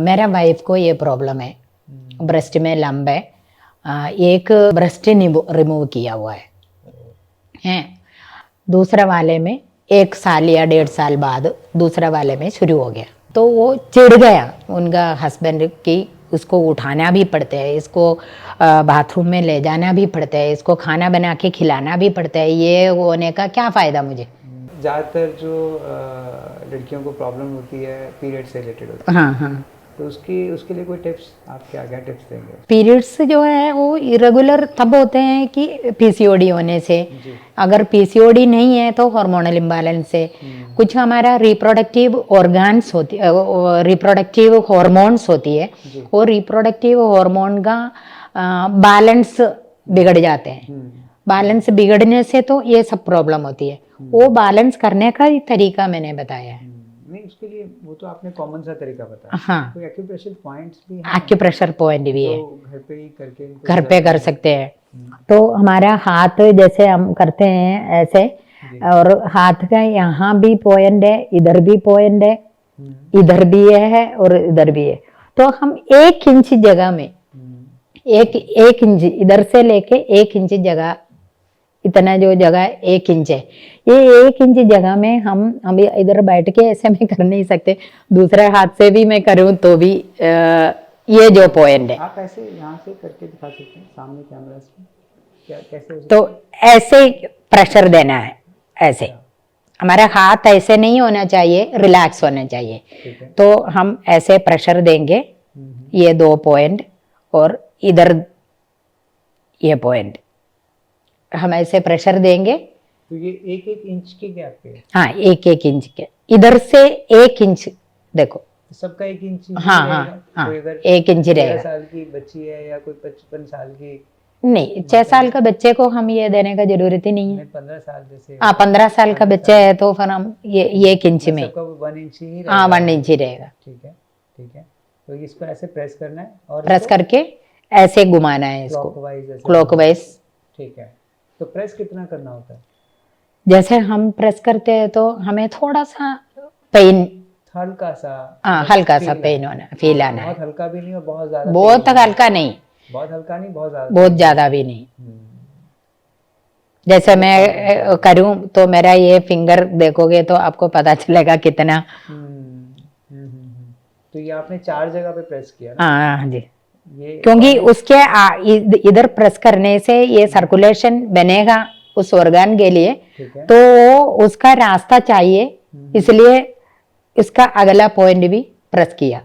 मेरा वाइफ को ये प्रॉब्लम है, ब्रेस्ट में लंब है, एक ब्रेस्ट रिमूव किया हुआ है। दूसरा वाले में 1 साल या 1.5 साल बाद दूसरा वाले में शुरू हो गया, तो वो चिढ़ गया उनका हस्बैंड की उसको उठाना भी पड़ता है, इसको बाथरूम में ले जाना भी पड़ता है, इसको खाना बना के खिलाना भी पड़ता है, ये होने का क्या फ़ायदा मुझे। ज़्यादातर जो लड़कियों को प्रॉब्लम होती है पीरियड से रिलेटेड होती है, हाँ हाँ, तो उसके लिए कोई टिप्स आप क्या क्या टिप्स देंगे? पीरियड्स जो है वो इरेगुलर तब होते हैं कि पीसीओडी होने से। जी। अगर पीसीओडी नहीं है तो हार्मोनल इम्बैलेंस से। कुछ हमारा रिप्रोडक्टिव ऑर्गन्स होती है, रिप्रोडक्टिव हार्मोन्स होती है, जी। वो रिप्रोडक्टिव हार्मोन का बैलेंस बिगड़ जाते हैं। बैलेंस बिगड़ने से तो ये सब प्रॉब्लम होती है। वो बैलेंस करने का ही तरीका मैंने बताया है। नहीं, उसके लिए वो तो आपने कॉमन सा तरीका बताया। हाँ, कोई एक्यूप्रेशर पॉइंट्स भी हैं एक्यूप्रेशर पॉइंट भी है, तो घर पे ही करके इनको घर पे कर सकते हैं। तो हमारा हाथ जैसे हम करते हैं ऐसे, और हाथ का यहाँ भी पॉइंट है, इधर भी पॉइंट है, इधर भी है और इधर भी है। तो हम 1 इंच जगह में एक इंच इधर से लेके 1 इंच जगह, इतना जो जगह 1 इंच है, ये 1 इंच जगह में हम अभी इधर बैठ के ऐसे में कर नहीं सकते, दूसरे हाथ से भी मैं करूं तो भी ये जो पॉइंट है। आप ऐसे यहाँ से करके दिखा सकते हैं सामने कैमरा से, क्या कैसे हो तो ऐसे प्रेशर देना है, ऐसे हमारा हाथ ऐसे नहीं होना चाहिए, रिलैक्स होना चाहिए। तो हम ऐसे प्रेशर देंगे, ये 2 पॉइंट और इधर ये पॉइंट, हम ऐसे प्रेशर देंगे। तो ये 1-1 इंच के गैप पे? हाँ, 1-1 इंच के, इधर से 1 इंच, देखो सबका 1 इंच ही हाँ रहेगा? हाँ हाँ, कोई अगर 1 इंच 13 रहेगा। साल की बच्ची है या कोई 55 साल की? नहीं, 6 साल का बच्चे को हम ये देने का जरूरत ही नहीं है। 15 साल जैसे? हाँ, 15 साल का बच्चा है तो फिर हम ये 1 इंच में, सबका 1 इंच ही रहेगा? हाँ 1 इंच ही रहेगा। ठीक है, ठीक है। तो इसको ऐसे प्रेस करना है और प्रेस करके ऐसे घुमाना है इसको क्लॉकवाइज। ठीक है। तो प्रेस कितना करना होता है? जैसे हम प्रेस करते हैं तो हमें थोड़ा सा पेन, हल्का सा, हाँ हल्का सा पेन होना, फील आना है। बहुत हल्का भी नहीं और बहुत ज्यादा, बहुत हल्का नहीं, बहुत हल्का नहीं, बहुत ज्यादा भी नहीं। जैसे मैं करूं तो मेरा ये फिंगर देखोगे तो आपको पता चलेगा कितना। तो ये आपने 4 जगह पे प्रेस किया ना? हाँ जी, ये क्योंकि उसके इधर प्रेस करने से ये सर्कुलेशन बनेगा उस ऑर्गन के लिए, तो उसका रास्ता चाहिए, इसलिए इसका अगला पॉइंट भी प्रेस किया।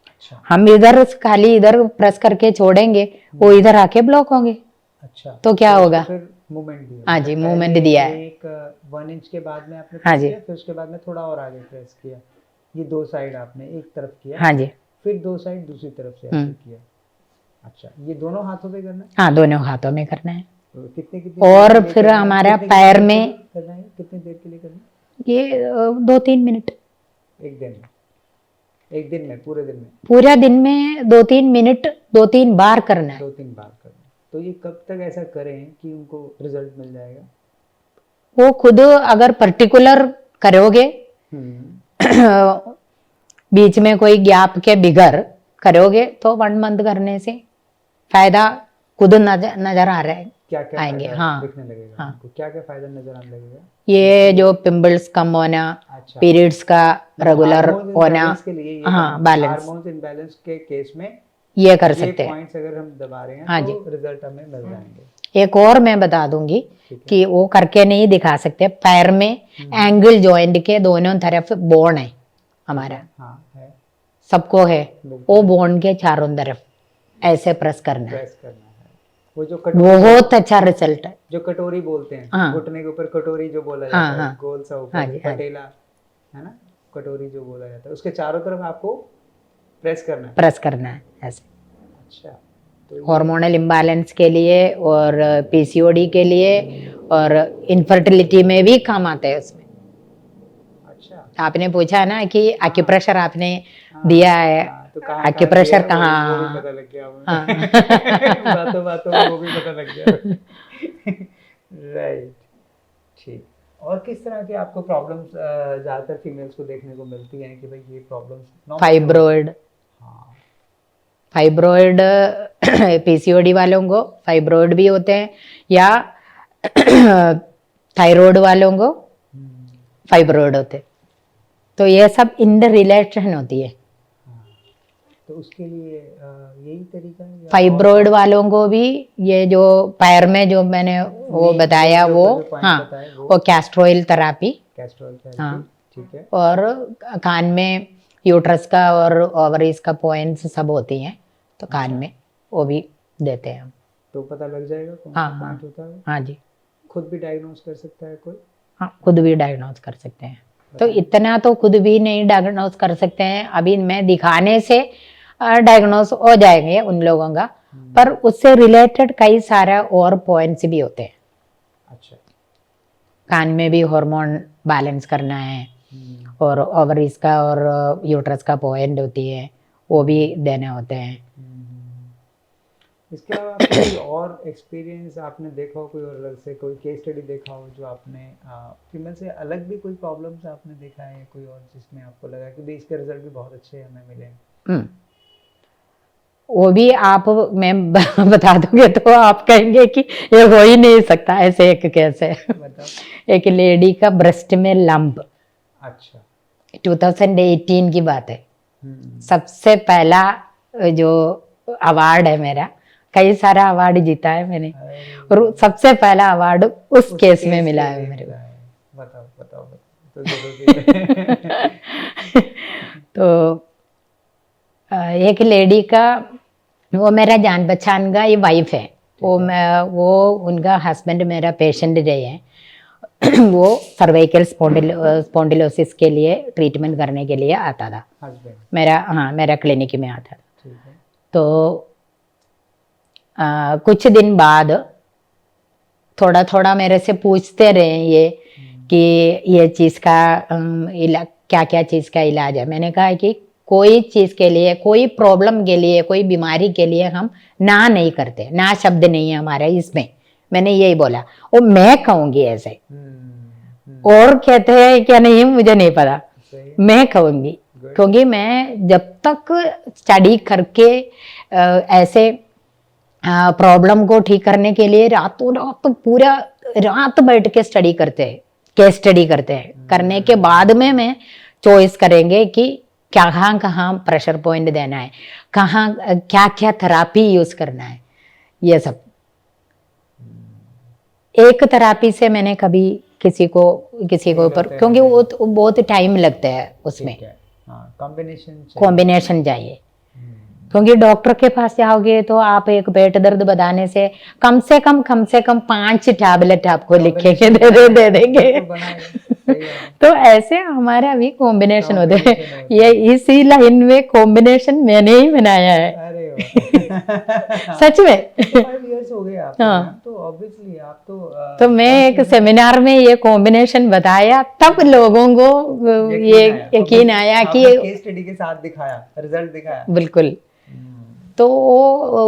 अच्छा। हम इधर खाली इधर प्रेस करके छोड़ेंगे, वो इधर आके ब्लॉक होंगे। अच्छा, तो क्या होगा? फिर मूवमेंट दिया? हाँ जी, मूवमेंट दिया है। एक 1 इंच के बाद में आपने हाँ प्रेस जी, किया, फिर उसके बाद में थोड़ा और आगे प्रेस किया। ये 2 साइड आपने एक तरफ किया? हाँ जी, फिर 2 साइड दूसरी तरफ से ऐसे किया? अच्छा, ये दोनों हाथों पे करना है? हाँ, दोनों हाथों में करना है। तो कितने और फिर हमारा पैर में करना है? कितनी देर के लिए करना है? ये 2-3 मिनट। एक दिन में? एक दिन में, पूरे दिन में? पूरा दिन में 2-3 मिनट, 2-3 बार करना है। 2-3 बार करना है। तो ये कब तक ऐसा करें कि उनको रिजल्ट मिल जाएगा? वो खुद अगर पर्टिकुलर करोगे, बीच में कोई गैप के बिगर करोगे तो 1 मंथ करने से फायदा खुद नजर आ रहा है, क्या क्या आएंगे। हाँ, दिखने लगेगा। हाँ, क्या क्या फायदा नजर आने लगेगा? ये जो पिंपल्स कम होना, अच्छा, पीरियड्स का रेगुलर होना, हाँ, बैलेंस, हार्मोन्स इम्बैलेंस के केस में ये कर सकते हैं। पॉइंट्स अगर हम दबा रहे हैं, हाँ तो जी, रिजल्ट हमें मिल जाएंगे। एक और मैं बता दूंगी कि वो करके नहीं दिखा सकते, पैर में एंगल जॉइंट के दोनों तरफ बोन है हमारा। हाँ, है, सबको है, वो बोन के चारों तरफ ऐसे प्रेस करना है। वो जो बहुत अच्छा रिजल्ट है। जो कटोरी बोलते हैं, हाँ, घुटने के ऊपर कटोरी जो बोला जाता है, गोल सा ऊपर पटेला है ना, कटोरी जो बोला जाता है, उसके चारों तरफ आपको प्रेस करना है ऐसे। अच्छा, तो हार्मोनल इम्बैलेंस के लिए और पीसीओडी के लिए और इनफर्टिलिटी में भी काम आता है उसमें। अच्छा, आपने पूछा ना कि एक्यूप्रेशर आपने दिया है, तो एक्यूप्रेशर कहाँ? वो भी पता लग गया मुझे। बातों बातों में वो भी पता लग गया। राइट, ठीक। और किस तरह की आपको प्रॉब्लम्स ज़्यादातर फीमेल्स को देखने को मिलती हैं कि भाई ये प्रॉब्लम्स? फाइब्रॉइड, फाइब्रॉइड पीसीओडी वालों को फाइब्रॉइड भी होते हैं, या थायराइड वालों को फाइब्रॉइड होते हैं। तो ये सब इन रिलेशन होती है। तो उसके लिए यही तरीका है या फाइब्रॉइड वालों को भी ये जो पैर में जो मैंने वो Main बताया जो वो, जो point हाँ, बताए वो कैस्ट्रोइल थेरापी, कैस्ट्रोल थेरेपी, हाँ। ठीक है। और कान में यूट्रस का और ओवरीज का पॉइंट्स सब होती हैं, तो कान में वो भी देते हैं हम। तो पता लग जाएगा कौन हाँ सा हाँ पॉइंट होता है? हाँ जी, खुद भी डायग्नोज कर सकता है कोई? हाँ खुद भी डायग्नोज कर सकते हैं। तो इतना तो खुद भी नहीं डायग्नोज कर सकते हैं, अभी मैं दिखाने से डायग्नोज हो जाएंगे उन लोगों का, पर उससे रिलेटेड कई सारा और पॉइंट्स भी होते हैं। अच्छा। कान में भी हार्मोन बैलेंस करना है, और ओवरीज का और यूट्रस का पॉइंट होती है, वो भी देने होते हैं। इसके अलावा कोई और एक्सपीरियंस आपने देखा हो, कोई और अलग से कोई केस स्टडी देखा हो जो आपने फीमेल से अलग भी कोई प्रॉब्लम्स आपने देखा है, कोई और जिसमें आपको लगा कि भाई इसके रिजल्ट भी बहुत अच्छे हमें मिले? वो भी आप मैं बता दूंगे तो आप कहेंगे कि ये हो ही नहीं सकता। ऐसे एक केस है, एक लेडी का ब्रेस्ट में लंप। अच्छा। 2018 की बात है। सबसे पहला जो अवार्ड है मेरा, कई सारा अवार्ड जीता है मैंने, और सबसे पहला अवार्ड उस केस में मिला है मेरे को। बताओ बताओ तो जरूरी है। तो एक लेडी का, वो मेरा जान पहचान का ये वाइफ है, वो उनका हस्बैंड मेरा पेशेंट रहे हैं। वो सर्वाइकल स्पॉन्डिलोसिस के लिए ट्रीटमेंट करने के लिए आता था, मेरा क्लिनिक में आता था। तो कुछ दिन बाद थोड़ा थोड़ा मेरे से पूछते रहे ये कि ये चीज़ का क्या क्या चीज़ का इलाज है। मैंने कहा कि कोई चीज़ के लिए, कोई प्रॉब्लम के लिए, कोई बीमारी के लिए हम ना नहीं करते, ना शब्द नहीं है हमारे इसमें। मैंने यही बोला, और मैं कहूँगी ऐसे, और कहते हैं क्या नहीं मुझे नहीं पता, मैं कहूँगी, क्योंकि मैं जब तक स्टडी करके ऐसे प्रॉब्लम को ठीक करने के लिए रातों रात तो पूरा रात बैठ के स्टडी करते हैं, केस स्टडी करते हैं। करने के बाद में मैं चॉइस करेंगे कि कहाँ कहाँ प्रेशर पॉइंट देना है, कहाँ क्या क्या थेरापी यूज करना है, ये सब। एक थेरापी से मैंने कभी किसी को ऊपर, क्योंकि वो तो बहुत टाइम लगता है उसमें, कॉम्बिनेशन चाहिए। क्योंकि डॉक्टर के पास जाओगे तो आप एक पेट दर्द बताने से कम से कम 5 टैबलेट आपको लिख के दे देंगे। तो ऐसे हमारा भी कॉम्बिनेशन होते हैं। ये इसी लाइन में कॉम्बिनेशन मैंने ही बनाया है। अरे सच में 5 years हो गए आपको। हाँ। तो ऑब्वियसली आप तो मैं एक सेमिनार में ये कॉम्बिनेशन बताया, तब लोगों को ये यकीन आया कि केस स्टडी के साथ दिखाया, रिजल्ट दिखाया। बिल्कुल। तो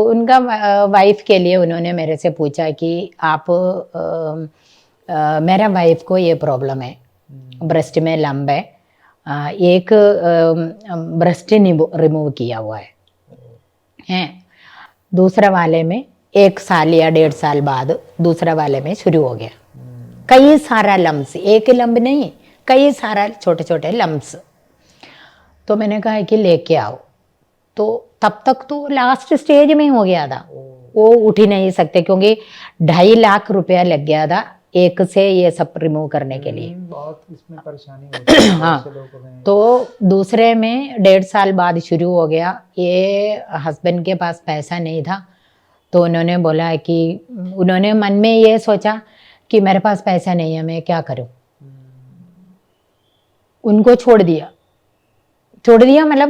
उनका वाइफ के लिए उन्होंने मेरे से पूछा कि आप मेरा वाइफ को ये प्रॉब्लम है, ब्रेस्ट में लंब है, एक ब्रेस्ट रिमूव किया हुआ है, दूसरा वाले में 1 साल या 1.5 साल बाद दूसरा वाले में शुरू हो गया। कई सारा लम्स, एक लंब नहीं, कई सारा छोटे छोटे लम्स। तो मैंने कहा कि लेके आओ। तो तब तक तो लास्ट स्टेज में हो गया था, वो उठ ही नहीं सकते, क्योंकि 2.5 लाख रुपया लग गया था एक से ये सब रिमूव करने के लिए। बहुत इसमें परेशानी होती है। हाँ। तो दूसरे में 1.5 साल बाद शुरू हो गया। ये हस्बैंड के पास पैसा नहीं था, तो उन्होंने बोला कि उन्होंने मन में ये सोचा कि मेरे पास पैसा नहीं है, मैं क्या करूं। उनको छोड़ दिया मतलब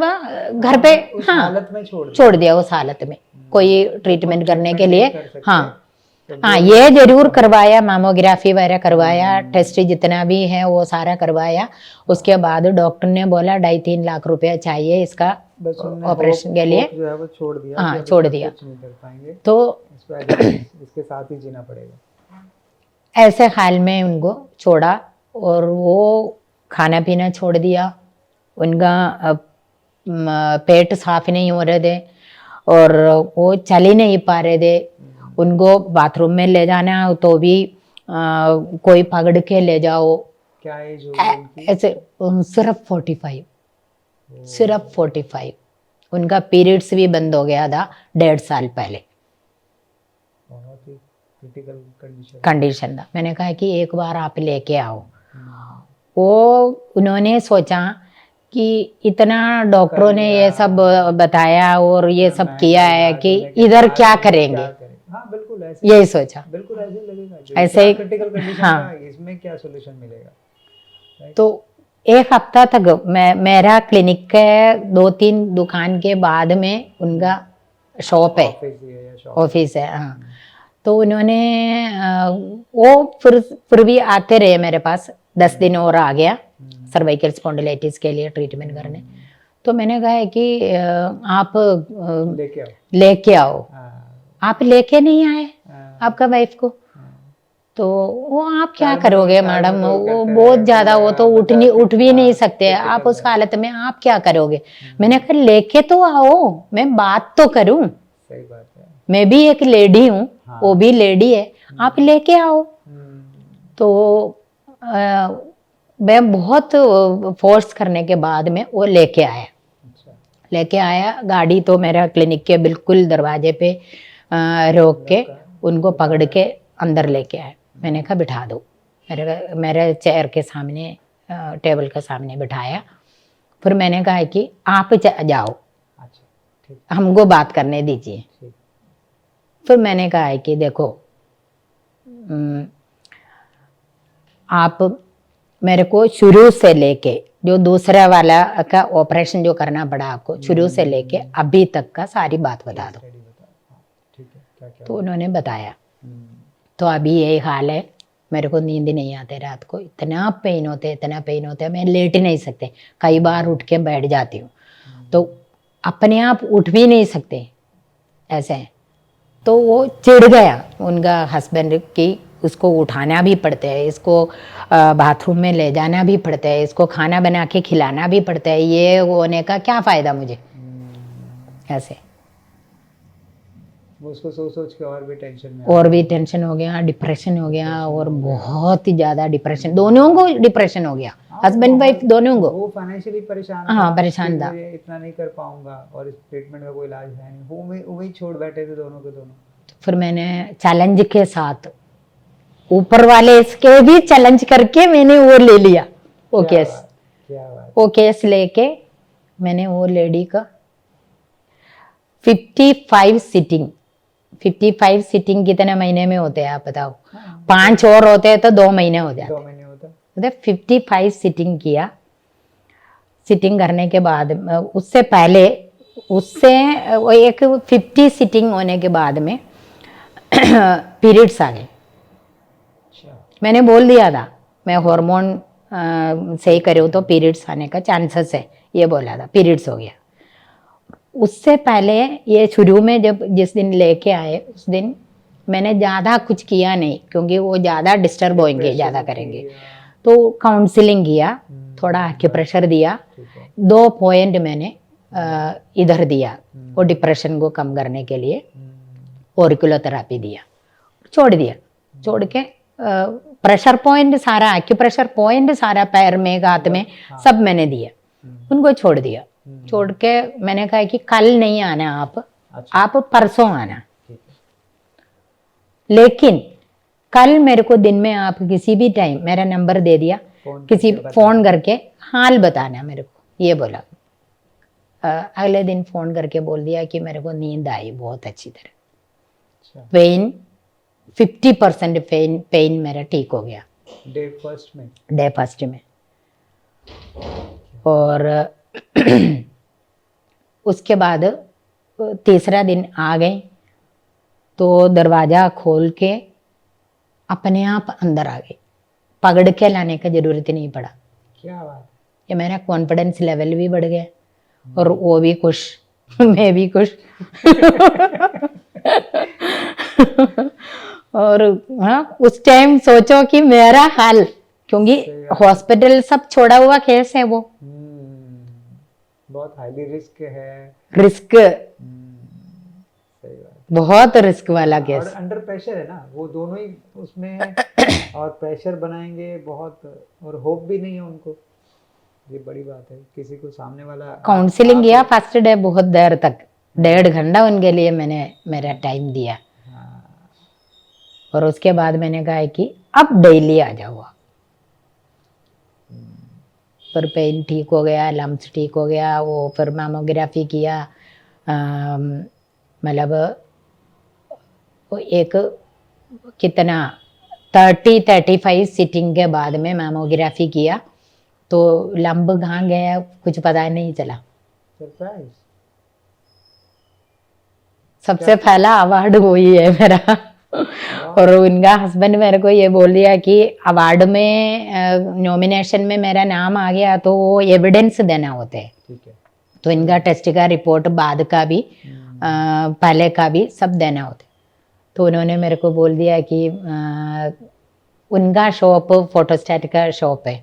घर पे, हाँ हालत में छोड़ दिया उस हालत में, कोई ट्रीटमेंट करने के लिए। हाँ ये जरूर करवाया, मामोग्राफी वगैरह करवाया, टेस्ट जितना भी है वो सारा करवाया। उसके बाद डॉक्टर ने बोला 2.5-3 लाख रुपया चाहिए इसका ऑपरेशन के लिए। जो है वो छोड़ दिया। हाँ छोड़ दिया। तो इसके साथ ही जीना पड़ेगा। ऐसे हाल में उनको छोड़ा, और वो खाना पीना छोड़ दिया, उनका पेट साफ नहीं हो रहे थे, और वो चल ही नहीं पा रहे थे। उनको बाथरूम में ले जाना हो तो भी कोई पकड़ के ले जाओ। क्या एज होगी उनकी? ऐसे सिर्फ 45, सिर्फ 45। उनका पीरियड्स भी बंद हो गया था 1.5 साल पहले। बहुत ही क्रिटिकल कंडीशन था। मैंने कहा कि एक बार आप लेके आओ। वो उन्होंने सोचा कि इतना डॉक्टरों ने ये सब बताया और ये सब किया है कि इधर क्या करेंगे। हाँ बिल्कुल ऐसे, यही सोचा। बिल्कुल ऐसे लगेगा ऐसे ही, क्रिटिकल कंडीशन हाँ। का इसमें क्या सॉल्यूशन मिलेगा। तो एक हफ्ता तक मेरा क्लिनिक के 2-3 दुकान के बाद में उनका शॉप है, ऑफिस है। हाँ, तो उन्होंने वो फिर भी आते रहे मेरे पास। 10 दिन और आ गया सर्वाइकल स्पॉन्डिलाइटिस के लिए ट्रीटमेंट करने। तो मैंने कहा है कि आप लेके आओ। आप लेके नहीं आए आपका वाइफ को, तो वो आप क्या करोगे मैडम, वो बहुत ज्यादा, वो तो उठ भी नहीं सकते आप उस हालत में, आप क्या करोगे। मैंने कहा लेके तो आओ, मैं बात तो करूं। सही बात है। मैं भी एक लेडी हूँ, वो भी लेडी है, आप लेके आओ। तो मैं बहुत फोर्स करने के बाद में वो लेके आया। लेके आया गाड़ी, तो मेरा क्लिनिक के बिल्कुल दरवाजे पे रोक के उनको पकड़ के अंदर लेके आया। मैंने कहा बिठा दो, मेरे चेयर के सामने, टेबल के सामने बिठाया। फिर मैंने कहा कि आप जाओ, हमको बात करने दीजिए। फिर मैंने कहा है कि देखो आप मेरे को शुरू से लेके जो दूसरा वाला का ऑपरेशन जो करना पड़ा आपको, शुरू से लेके अभी तक का सारी बात बता दो। तो उन्होंने बताया। तो अभी यही हाल है, मेरे को नींद नहीं आते रात को, इतना पेन होते हैं, मैं लेट ही नहीं सकते, कई बार उठ के बैठ जाती हूँ, तो अपने आप उठ भी नहीं सकते ऐसे। तो वो चिढ़ गया उनका हस्बैंड की, उसको उठाना भी पड़ता है, इसको बाथरूम में ले जाना भी पड़ता है, इसको खाना बना के खिलाना भी पड़ता है, ये होने का क्या फ़ायदा मुझे ऐसे। उसको सोच सोच के और भी टेंशन हो गया, डिप्रेशन हो गया, और बहुत ही ज़्यादा डिप्रेशन, दोनों को डिप्रेशन हो गया, हस्बैंड वाइफ दोनों को। वो फाइनेंशियली परेशान, हाँ परेशान था, इतना नहीं कर पाऊंगा और इस ट्रीटमेंट का कोई इलाज है नहीं, वो वही छोड़ बैठे थे दोनों के दोनों। फिर मैंने चैलेंज के साथ, ऊपर वाले इसके भी चैलेंज करके मैंने वो ले लिया, वो केस। वो केस लेके मैंने वो लेडी का 55 सिटिंग कितने महीने में होते हैं आप बताओ। 5 और होते हैं तो 2 महीने हो जाते। 2 महीने होता। 55 सिटिंग किया। सिटिंग करने के बाद, उससे पहले, उससे वो एक 50 सिटिंग होने के बाद में पीरियड्स आ गए। मैंने बोल दिया था मैं हार्मोन सही करूँ तो पीरियड्स आने का चांसेस है, ये बोला था, पीरियड्स हो गया। उससे पहले ये शुरू में जब जिस दिन लेके आए उस दिन मैंने ज़्यादा कुछ किया नहीं, क्योंकि वो ज़्यादा डिस्टर्ब होंगे, ज़्यादा करेंगे। तो काउंसलिंग किया, थोड़ा एक्यूप्रेशर दिया, 2 पॉइंट मैंने इधर दिया वो डिप्रेशन को कम करने के लिए, ऑरिकुलोथेरेपी दिया, छोड़ दिया। छोड़ के प्रेशर पॉइंट सारा, एक्यूप्रेशर पॉइंट सारा पैर में, हाथ में, सब मैंने दिया, उनको छोड़ दिया। छोड़ के मैंने कहा कि कल नहीं आना आप परसों आना, लेकिन कल मेरे को दिन में आप किसी भी टाइम, मेरा नंबर दे दिया, किसी फोन करके हाल बताना मेरे को, ये बोला। अगले दिन फोन करके बोल दिया कि मेरे को नींद आई बहुत अच्छी तरह, पेन 50% पेन मेरा ठीक हो गया डे फर्स्ट में। और उसके बाद तीसरा दिन आ गए तो दरवाज़ा खोल के अपने आप अंदर आ गए, पकड़ के लाने का जरूरत नहीं पड़ा। क्या बात। ये मेरा कॉन्फिडेंस लेवल भी बढ़ गया, और वो भी खुश मैं भी खुश और हाँ, उस टाइम सोचो कि मेरा हाल, क्योंकि हॉस्पिटल सब छोड़ा हुआ केस है वो, बहुत हाईली रिस्क है। बहुत रिस्क वाला और केस। अंडर प्रेशर है ना, वो दोनों ही उसमें है। और प्रेशर बनाएंगे बहुत, और होप भी नहीं है उनको। ये बड़ी बात है, किसी को सामने वाला काउंसलिंग किया फर्स्ट डे बहुत देर तक, 1.5 घंटा उनके लिए मैंने मेरा टाइम दिया। हाँ, और उसके बाद मैंने कहा है कि अब डेली आ जाओ आप। फिर पेन ठीक हो गया, लम्स ठीक हो गया, वो फिर मामोग्राफी किया। मतलब वो एक कितना 30-35 सिटिंग के बाद में मामोग्राफी किया, तो लंब कहाँ गया कुछ पता नहीं चला। सरप्राइज। सबसे पहला अवार्ड वही है मेरा। और उनका हस्बैंड मेरे को ये बोल दिया कि अवार्ड में नॉमिनेशन में मेरा नाम आ गया तो वो एविडेंस देना होते है। ठीक है। तो इनका टेस्ट का रिपोर्ट बाद का भी पहले का भी सब देना होता है। तो उन्होंने मेरे को बोल दिया कि उनका शॉप फोटोस्टैट का शॉप है,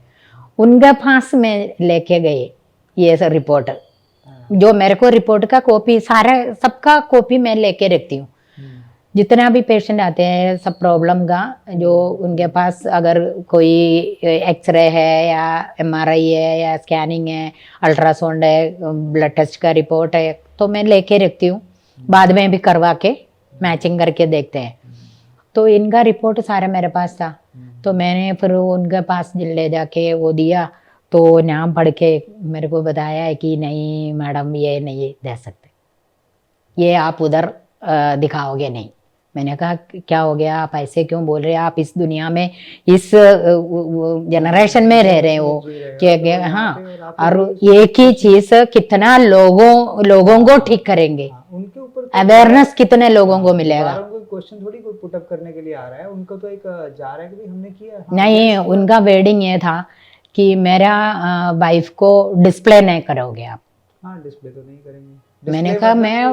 उनका पास में लेके गए ये सब रिपोर्ट। जो मेरे को रिपोर्ट का कॉपी सारा सबका कॉपी मैं लेके रखती हूँ। जितना भी पेशेंट आते हैं सब प्रॉब्लम का, जो उनके पास अगर कोई एक्सरे है या एमआरआई है या स्कैनिंग है, अल्ट्रासाउंड है, ब्लड टेस्ट का रिपोर्ट है, तो मैं लेके रखती हूँ। बाद में भी करवा के मैचिंग करके देखते हैं। तो इनका रिपोर्ट सारा मेरे पास था, तो मैंने फिर उनके पास ले जाके वो दिया, तो नाम पढ़ के मेरे को बताया है कि नहीं मैडम ये नहीं दे सकते, ये आप उधर दिखाओगे नहीं। मैंने कहा क्या हो गया, आप ऐसे क्यों बोल रहे हैं, आप इस दुनिया में इस जनरेशन में रह रहे हो कि हाँ, और एक ही चीज कितना लोगों को ठीक करेंगे, उनके ऊपर अवेयरनेस कितने लोगों को मिलेगा। क्वेश्चन थोड़ी कोई पुट अप करने के लिए आ रहा है, उनको तो एक जा रहा है कि भाई हमने किया। नहीं, उनका वेडिंग ये था कि मेरा वाइफ को डिस्प्ले नहीं करोगे आप। हाँ, डिस्प्ले तो नहीं करेंगे। मैंने कहा मैं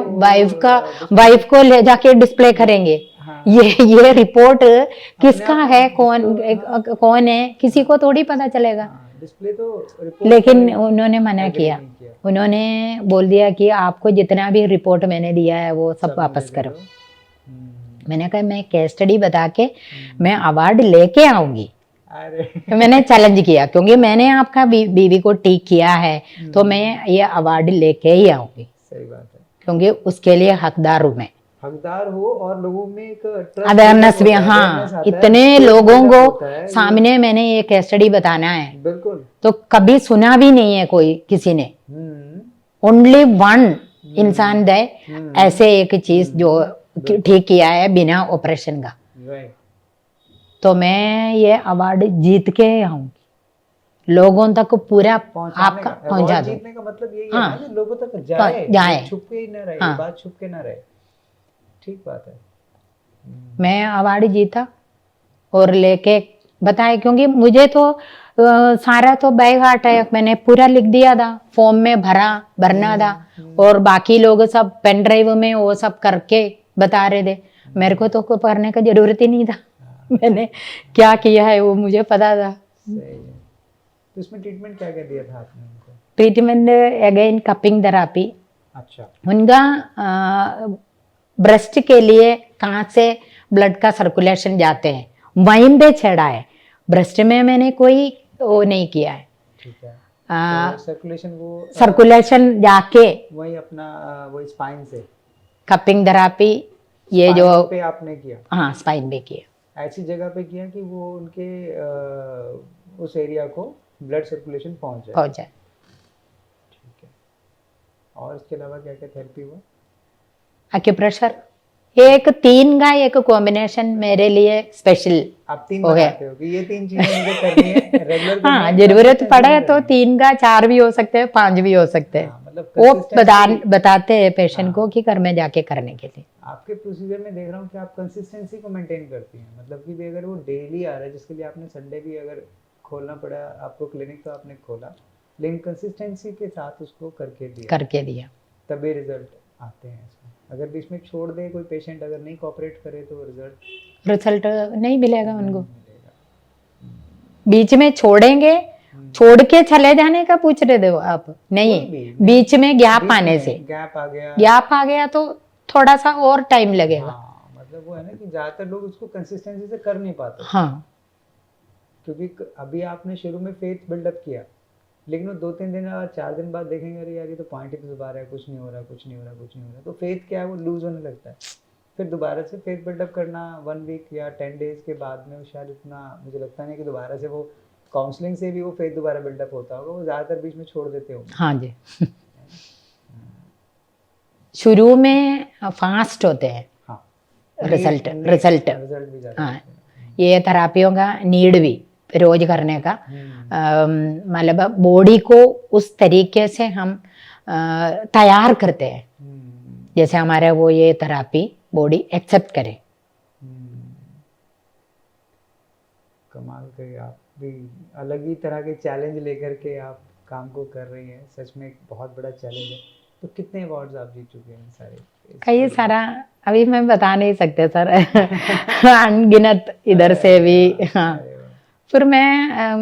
वाइफ को ले जाके डिस्प्ले करेंगे। हाँ। ये रिपोर्ट किसका है, कौन है, किसी को थोड़ी पता चलेगा। डिस्प्ले तो लेकिन उन्होंने मना किया। उन्होंने बोल दिया कि आपको जितना भी रिपोर्ट मैंने दिया है वो सब वापस करो। मैंने कहा मैं केस स्टडी बता के मैं अवार्ड लेके आऊंगी। मैंने चैलेंज किया, क्योंकि मैंने आपका बीवी को ठीक किया है तो मैं ये अवार्ड लेके ही आऊंगी। सही बात है, क्योंकि उसके लिए हकदार हूँ मैं, हकदार हो, और लोगों में एक अवेयरनेस भी। हाँ, इतने लोगों को सामने मैंने ये केस स्टडी बताना है। बिल्कुल। तो कभी सुना भी नहीं है कोई किसी ने, ओनली वन इंसान दे ऐसे एक चीज जो ठीक किया है बिना ऑपरेशन का। तो मैं ये अवार्ड जीत के आऊंगी, लोगों तक पूरा आपका पहुंचा दूं। जीतने का मतलब यही है ना कि लोगों तक जाए, छुप के ही ना रहे। बात छुप के ना रहे। ठीक बात है। मैं अवार्ड जीता और लेके बताया, क्योंकि मुझे तो सारा तो बाय हार्ट है, मैंने पूरा लिख दिया था, फॉर्म में भरना था, और बाकी लोग सब पेन ड्राइव में वो सब करके बता रहे थे। मेरे को तो करने का जरूरत ही नहीं था। मैंने क्या किया है वो मुझे पता था। तो इसमें ट्रीटमेंट क्या क्या दिया था आपने उनको? Treatment again cupping therapy. अच्छा। उनका ब्रेस्ट के लिए कहाँ से ब्लड का सर्कुलेशन जाते हैं वहीं पे छेड़ा है, ब्रेस्ट में मैंने कोई वो नहीं किया है। ठीक है। तो सर्कुलेशन जाके वही अपना वो स्पाइन से कपिंग थेरापी ये जो पे आपने किया? हाँ, स्पाइन पे किया। ऐसी जगह पे किया कि वो उनके उस एरिया को ब्लड सर्कुलेशन पहुंच जाए। ठीक है। और इसके अलावा क्या क्या थेरेपी हुआ? एक्यूप्रेशर, एक 3 का एक कॉम्बिनेशन मेरे लिए स्पेशल। आप 3 बताते हो कि ये 3 चीजें मुझे करनी है रेगुलर। हाँ, जरूरत पड़े तो 3 का 4 भी हो सकते हैं, 5 भी हो सकते हैं। मतलब वो बताते हैं पेशेंट को कि घर में जाके करने के लिए। आपके प्रोसीजर में देख रहा हूँ कि आप कंसिस्टेंसी को मेंटेन करती हैं, मतलब कि भी अगर वो डेली आ रहा है, जिसके लिए आपने संडे भी अगर खोलना पड़ा आपको क्लिनिक, तो आपने खोला, लेकिन कंसिस्टेंसी के साथ उसको करके दिया तभी रिजल्ट आते हैं इसमें। अगर बीच में छोड़ दे कोई पेशेंट, अगर नहीं कोऑपरेट करे तो रिजल्ट नहीं मिलेगा उनको। बीच में छोड़ेंगे, छोड़ के चले जाने का पूछ रहे थे आप? नहीं, बीच में गैप आने से, गैप आ गया तो थोड़ा सा और टाइम लगेगा। हाँ, मतलब वो है ना कि ज्यादातर लोग उसको कंसिस्टेंसी से कर नहीं पाते। हाँ क्योंकि अभी आपने शुरू में फेथ बिल्डअप किया, लेकिन वो 2-3 दिन और 4 दिन बाद देखेंगे अरे यार ये तो पॉइंट ही तो दोबारा है, कुछ नहीं हो रहा, कुछ नहीं हो रहा, कुछ नहीं हो रहा, तो फेथ क्या है वो लूज होने लगता है। फिर दोबारा से फेथ बिल्डअप करना 1 वीक या 10 डेज के बाद में वो शायद इतना मुझे लगता नहीं कि दोबारा से वो काउंसलिंग से भी वो फेथ दोबारा बिल्डअप होता होगा, वो ज़्यादातर बीच में छोड़ देते होंगे। हाँ जी। शुरू में फास्ट होते हैं हाँ, रिजल्ट रिजल्ट भी ज़्यादा हाँ, होते हैं। ये थेरापियों का नीड भी रोज करने का, मतलब बॉडी को उस तरीके से हम तैयार करते हैं जैसे हमारे वो ये थेरापी बॉडी एक्सेप्ट करे। कमाल के आप भी अलग ही तरह के चैलेंज लेकर के आप काम को कर रही हैं, सच में एक बहुत बड़ा चैलेंज है। तो कितने अवार्ड्स आप जीत चुके हैं सारे? कई सारा अभी मैं बता नहीं सकते सर। अनगिनत इधर से भी। हाँ, फिर मैं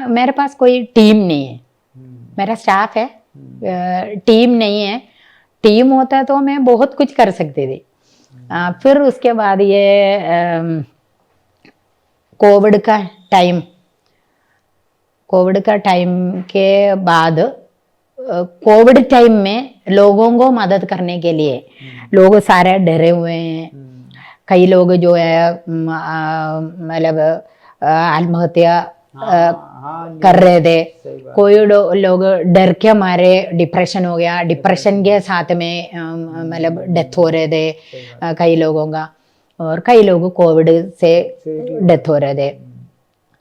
मेरे पास कोई टीम नहीं है, मेरा स्टाफ है, टीम नहीं है। टीम होता तो मैं बहुत कुछ कर सकती थी। फिर उसके बाद ये कोविड का टाइम के बाद कोविड टाइम में लोगों को मदद करने के लिए लोग सारे डरे हुए हैं। कई लोग जो है मतलब आत्महत्या कर रहे थे। कोई लोग डर के मारे डिप्रेशन हो गया, डिप्रेशन के साथ में मतलब डेथ हो रहे थे कई लोगों का, और कई लोग कोविड से डेथ हो रहे थे।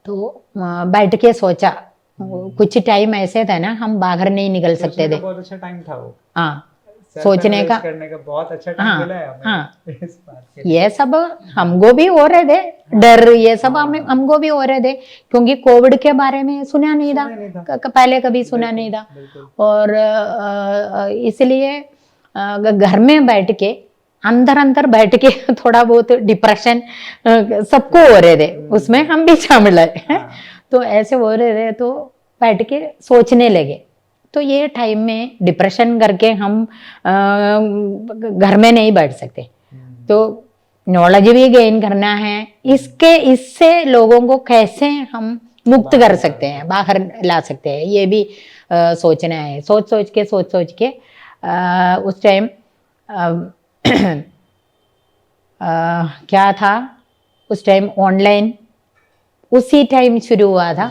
तो बैठ के सोचा, कुछ टाइम ऐसे था ना हम बाहर नहीं निकल सकते थे। बहुत अच्छा टाइम था वो। हाँ, सोचने का करने का बहुत अच्छा टाइम मिला है हमें। हाँ, इस बात के ये सब हमको भी हो रहे थे, डर ये सब हमको भी हो रहे थे, क्योंकि कोविड के बारे में सुना नहीं था, पहले कभी सुना नहीं था। और इसलिए घर में बैठ के अंदर बैठ के थोड़ा बहुत डिप्रेशन सबको हो रहे थे, उसमें हम भी शामिल है। तो ऐसे हो रहे थे तो बैठ के सोचने लगे। तो ये टाइम में डिप्रेशन करके हम घर में नहीं बैठ सकते, तो नॉलेज भी गेन करना है, इससे लोगों को कैसे हम मुक्त कर सकते हैं, बाहर ला सकते हैं, ये भी सोचना है। सोच के उस टाइम क्या था, उस टाइम ऑनलाइन उसी टाइम शुरू हुआ था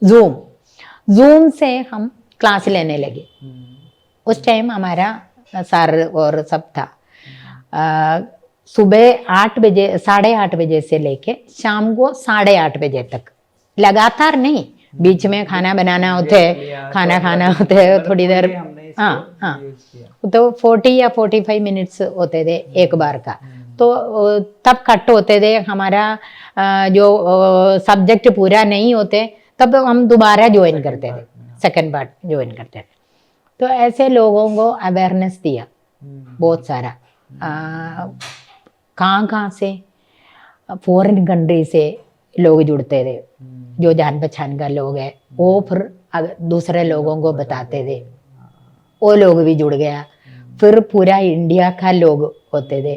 जूम से हम क्लास लेने लगे। उस टाइम हमारा सर और सब था। सुबह 8 बजे 8:30 बजे से लेके शाम को 8:30 बजे तक, लगातार नहीं, बीच में खाना बनाना होते है, खाना खाना होते है थोड़ी देर। हाँ, तो 40 या 45 मिनट्स होते थे एक बार का। तो तब कट होते थे, हमारा जो सब्जेक्ट पूरा नहीं होते तब हम दोबारा ज्वाइन करते थे, सेकंड पार्ट ज्वाइन करते थे। तो ऐसे लोगों को अवेयरनेस दिया बहुत सारा। कहाँ से फॉरेन कंट्री से लोग जुड़ते थे, जो जान पहचान का लोग है, वो फिर दूसरे लोगों को बताते थे, वो लोग भी जुड़ गया। फिर पूरा इंडिया का लोग होते थे,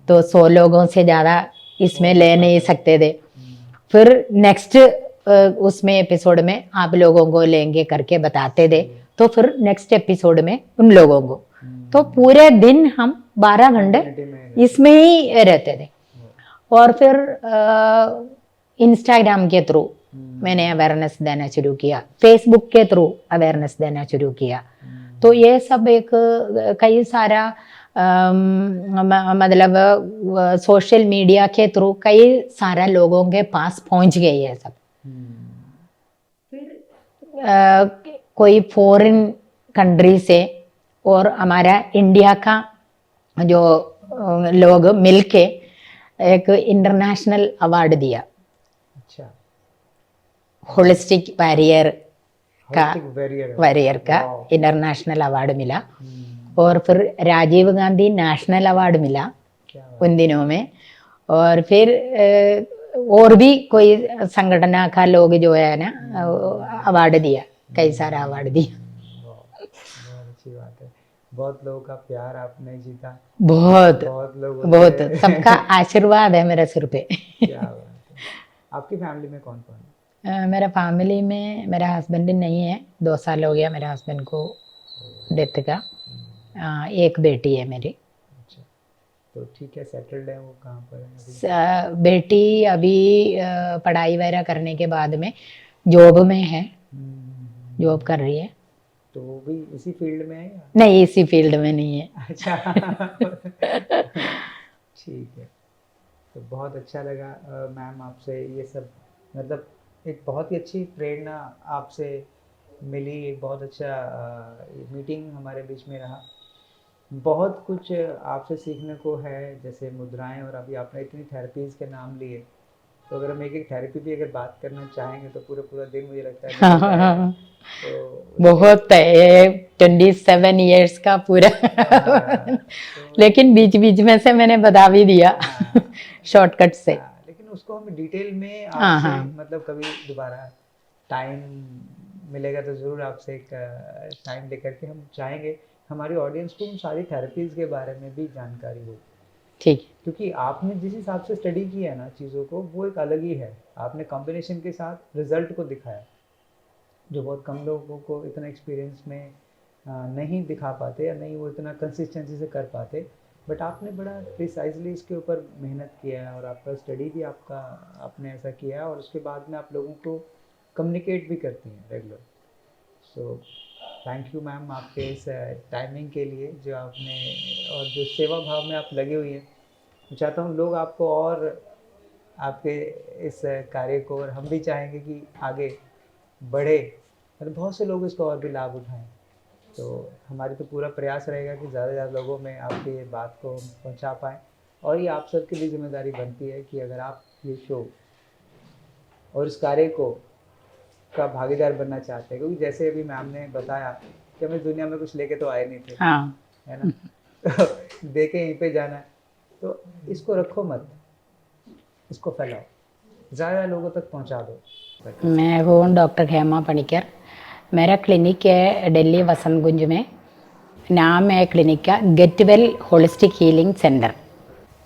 तो 100 लोगों से ज़्यादा इसमें ले नहीं सकते थे। फिर नेक्स्ट उसमें एपिसोड में आप लोगों को लेंगे करके बताते थे, तो फिर नेक्स्ट एपिसोड में उन लोगों को, तो पूरे दिन हम 12 घंटे इसमें ही रहते थे। और फिर इंस्टाग्राम के थ्रू मैंने अवेयरनेस देना शुरू किया, फेसबुक के थ्रू अवेयरनेस देना शुरू किया। तो ये सब एक कई सारा मतलब सोशल मीडिया के थ्रू कई सारा लोगों के पास पहुंच गई है सब। फिर कोई फॉरेन कंट्री से और हमारा इंडिया का जो लोग मिलके एक इंटरनेशनल अवार्ड दिया। अच्छा, होलिस्टिक वॉरियर का इंटरनेशनल अवार्ड मिला। और फिर राजीव गांधी नेशनल अवार्ड मिला उन दिनों में। और फिर और भी कोई संगठन का लोग जो है ना अवार्ड दिया, कई सारा अवार्ड दिया। बहुत अच्छी बात है। बहुत लोगों का प्यार आपने जीता, बहुत बहुत लोग बहुत होते हैं सबका आशीर्वाद है मेरे सिर पे। क्या बात है। आपकी फैमिली में कौन कौन है? मेरा फैमिली में मेरा हस्बैंड नहीं है, 2 साल हो गया मेरे हस्बैंड को डेथ का। एक बेटी है मेरी। अच्छा, तो ठीक है, सेटल्ड है वो, कहाँ पर है अभी? बेटी अभी पढ़ाई वगैरह करने के बाद में जॉब में है, जॉब कर रही है। तो वो भी इसी फील्ड में है या? नहीं, इसी फील्ड में नहीं है। अच्छा ठीक है। तो बहुत अच्छा लगा मैम आपसे ये सब, मतलब एक बहुत ही अच्छी प्रेरणा आपसे मिली, एक बहुत अच्छा मीटिंग हमारे बीच में रहा। बहुत कुछ आपसे सीखने को है, जैसे मुद्राएं, और अभी आपने इतनी थेरेपीज़ के नाम लिए, तो अगर हम एक एक थेरेपी भी अगर बात करना चाहेंगे तो पूरा पूरा दिन मुझे लगता है निकल जाएगा। तो उसके बहुत है, 27 years का पूरा तो लेकिन बीच बीच में से मैंने बता भी दिया हाँ शॉर्टकट से। लेकिन उसको हम डिटेल में हाँ आपसे हाँ मतलब कभी दोबारा टाइम मिलेगा तो ज़रूर आपसे एक टाइम लेकर के हम चाहेंगे हमारी ऑडियंस को उन सारी थेरेपीज़ के बारे में भी जानकारी हो, ठीक। क्योंकि आपने जिस हिसाब से स्टडी किया है ना चीज़ों को, वो एक अलग ही है। आपने कॉम्बिनेशन के साथ रिजल्ट को दिखाया, जो बहुत कम लोगों को इतना एक्सपीरियंस में नहीं दिखा पाते, या नहीं वो इतना कंसिस्टेंसी से कर पाते। बट आपने बड़ा प्रिसाइजली इसके ऊपर मेहनत किया है, और आपका स्टडी भी आपका आपने ऐसा किया है, और उसके बाद में आप लोगों को कम्युनिकेट भी करती हैं regular. So thank you ma'am आपके इस टाइमिंग के लिए जो आपने, और जो सेवा भाव में आप लगी हुई हैं। मैं चाहता हूँ लोग आपको और आपके इस कार्य को, और हम भी चाहेंगे कि आगे बढ़े, मतलब बहुत से लोग इसका और भी लाभ उठाएं। तो हमारी तो पूरा प्रयास रहेगा कि ज़्यादा से ज़्यादा लोगों में आपकी ये बात को पहुंचा पाएँ, और ये आप सबकी भी जिम्मेदारी बनती है कि अगर आप ये शो और इस कार्य को का भागीदार बनना चाहते हैं, क्योंकि जैसे अभी मैम ने बताया कि हम इस दुनिया में कुछ लेके तो आए नहीं थे, हाँ। है ना तो दे के यहीं पे जाना है, तो इसको रखो मत, इसको फैलाओ, ज़्यादा लोगों तक पहुंचा दो। मैं हूँ डॉक्टर हेमा पनिकर। मेरा क्लिनिक है दिल्ली वसंत कुंज में। नाम है क्लिनिक का get well holistic healing centre.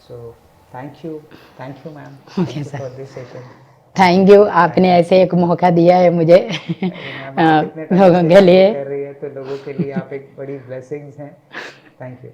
So thank you ma'am, okay thank you sir, for this session. Thank you, आपने ऐसे एक मौका दिया है मुझे मैम आप इतने टाइम लोगों से के आप ये लिए। कर रही है, तो लोगों के लिए आप एक बड़ी ब्लेसिंग्स हैं। Thank you.